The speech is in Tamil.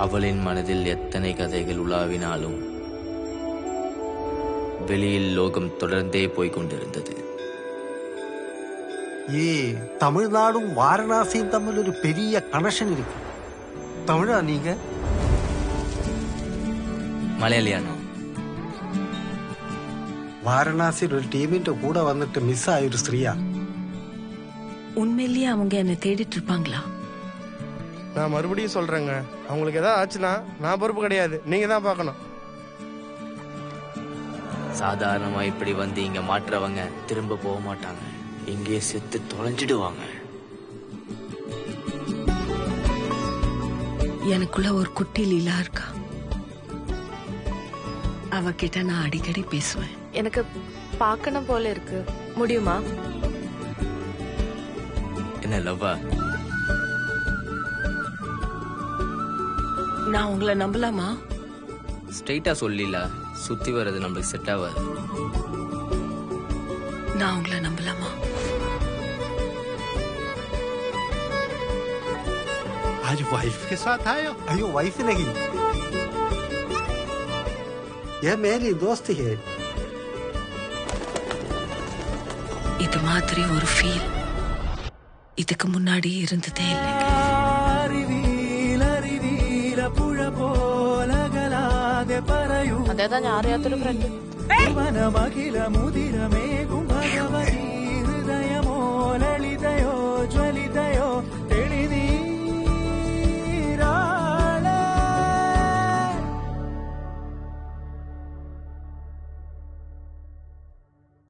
அவளின் மனதில் எத்தனை கதைகள் உலாவினாலும் வெளியில் லோகம் தொடர்ந்தே போய்கொண்டிருந்தது. தமிழ்நாடும் வாரணாசியும் தம்மில் ஒரு பெரிய கனெக்ஷன் இருக்கு. தமிழா நீங்க? മലയാളിയാണോ? வாரணாசியில் ஒரு டீமிന്റെ கூட வந்துட்டு மிஸ் ஆயிரு ஸ்ரீயா. உண்மையிலேயே அவங்க என்ன தேடிட்டு இருப்பாங்களா? நான் மறுபடியும் சொல்றேங்க, அவங்களுக்கு ஏதாவது ஆச்சுன்னா நான் பொறுப்பு கிடையாது, நீங்க தான் பார்க்கணும். சாதாரணமா இப்படி வந்து இங்க மாற்றவங்க திரும்ப போக மாட்டாங்க, இங்கே செத்து தொலைஞ்சிடுவாங்க. எனக்குள்ள ஒரு குட்டி லீலா இருக்கா. அவகிட்ட நான் அடிக்கடி பேசுவேன். எனக்கு பார்க்கணும் போல இருக்கு, முடியுமா? என்ன லவ்வா? நான் உங்களை நம்பலாமா? ஸ்ட்ரெயிட்டா சொல்லில, சுத்தி வர்றது நம்மளுக்கு செட் ஆகாது. நான் உங்களை நம்பலாமா? आज वाइफ के साथ आए हो? अयो वाइफ नहीं, यह मेरी दोस्त है. இது மாதிரி ஒரு ஃபீல் இதுக்கு முன்னாடி இருந்ததே இல்லை. അതേതാ ഞാൻ അറിയാത്തൊരു ഫ്രണ്ട്.